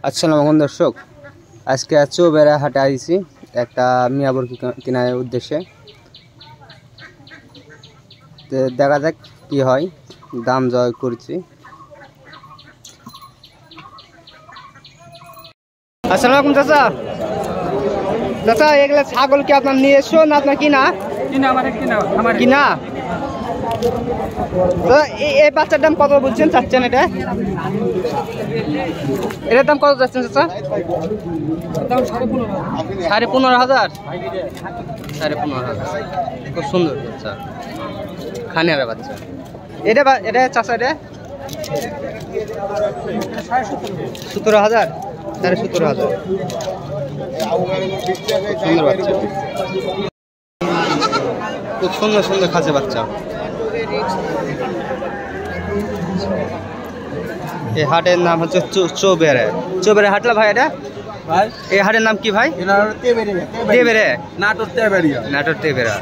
আসসালামু দর্শক, আজকে চৌবেড়া হাটে আইছি একটা মিয়াবর কেনার উদ্দেশ্যে। দেখা যাক কি হয়, দাম জয় করছি। আসসালামু আলাইকুম চাচা। চাচা এগুলা ছাগল কি আপনার নিয়ে এসছো না আপনার কিনা? কিনা। তো এই বাচ্চার দাম কত বলছেন চাচ্ছেন? এটার দাম কত যাচ্ছেন চাচা? 15,500। 15,500। খুব সুন্দর বাচ্চা, খানিয়ার বাচ্চা। এটা চাচা এটা 17,000। 17,000। সুন্দর বাচ্চা, খুব সুন্দর সুন্দর খাসি বাচ্চা। এই হাটের নাম হচ্ছে চৌবেড়া। চৌবেড়া হাটলা ভাই, এটা এই হাটের নাম কি ভাই? নাটোর তেবেড়া।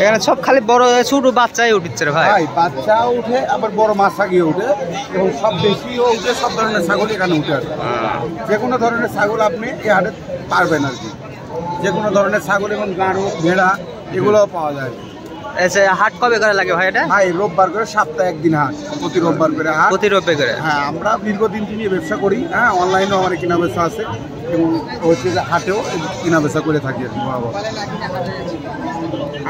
এখানে সব খালি বড় ছোট বাচ্চাই উঠছে রে ভাই। বাচ্চা উঠে, আবার বড় মাছা গিয়ে উঠে, এবং সব দেশিও উঠে, সব ধরনের ছাগল এখানে উঠে আসে। যে কোনো ধরনের ছাগল আপনি এই হাটে পারবেন আর কি। যে কোনো ধরনের ছাগল এবং গাড়ো ভেড়া এগুলোও পাওয়া যায়। হাট কবে করে লাগে ভাই? এটা ভাই রোববার করে, সপ্তাহে একদিন হাট, প্রতি রোববার করে হাট। প্রতি রোববার করে? হ্যাঁ, আমরা দীর্ঘদিন নিয়ে ব্যবসা করি। হ্যাঁ, অনলাইনেও আমার কেনা বেচা আছে, এবং হচ্ছে যে হাটেও কেনা বেচা করে থাকি আর কি।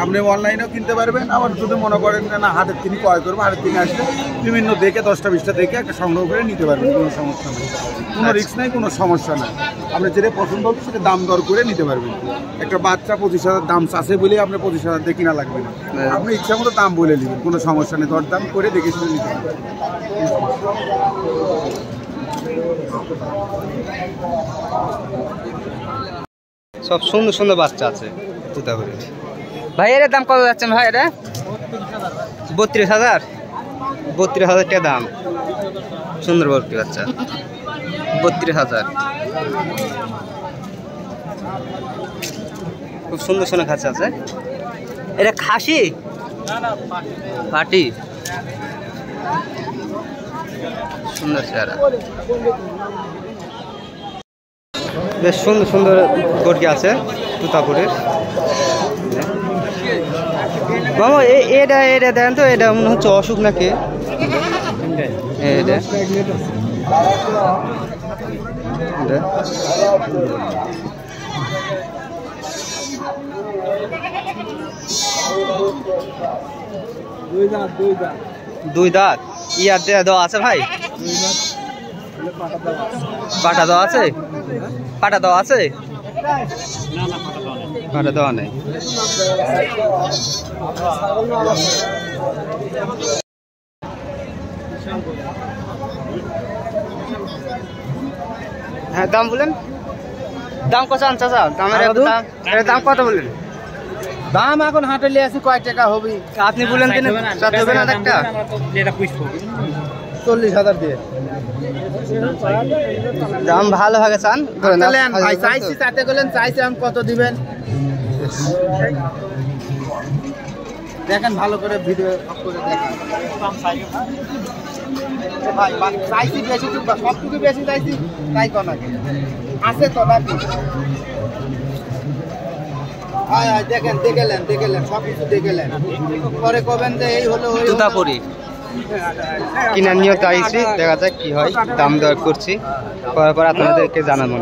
আপনি অনলাইনেও কিনতে পারবেন, আবার যদি মনে করেন যে না হাটের তিনি ক্রয় করবো, হাটের তিনি আসলে বিভিন্ন দেখে 10টা-20টা দেখে একটা সংগ্রহ করে নিতে পারবেন। কোনো সমস্যা নেই, কোনো রিস্ক নেই, কোনো সমস্যা নেই। আপনি যেটা পছন্দ হবে সেটা দাম দর করে নিতে পারবেন। একটা বাচ্চা 25,000 দাম চাষে বলেই আপনি 25,000 দিয়ে কিনা লাগবে না। আপনি ইচ্ছা মতো দাম বলে নেবেন, কোনো সমস্যা নেই। দরদাম করে দেখে শুনে নিতে পারবেন। সব সুন্দর সুন্দর বাচ্চা আছে তুতাপুরি। ভাই এর দাম কত যাচ্ছেন ভাই? এটা 32,000। 32,000 টাকা দাম। সুন্দর বকরি বাচ্চা, 32,000। খুব সুন্দর সুন্দর খাসি আছে। এটা খাসি পাটি, সুন্দর চেহারা, বেশ সুন্দর সুন্দর বকরি আছে তুতাপুরের। মামা এটা দেন তো, এটা মনে হচ্ছে অসুখ নাকি? দুই দাঁত ইয়ার দেওয়া আছে ভাই? পাটা দেওয়া আছে? পাটা দেওয়া আছে? পাটা দেওয়া নেই। হ্যাঁ, দাম বলেন। দাম কত আনছা স্যার? দাম কত বলেন? দাম এখন হাটে নিয়ে আসি, কয় টাকা হবে আপনি বলেন দিন। 40,000 দিয়ে দাম ভালো ভাগে চান চাইছি, চাতে গেলেন চাইছি, আমি কত দিবেন দেখেন, ভালো করে ভিডিও করে দেখেন। চাইছি বেশি, সবটুকু বেশি চাইছি, তাই কোন আছে তো নাকি? দেখেন, দেখেলেন সব কিছু দেখেলেন, পরে কবেন যে এই হলো তুতাপুরি কিনার নিয়ত আইছি। দেখা যাক কি হয়, দাম দর করছি, পরে আপনাদেরকে জানানো।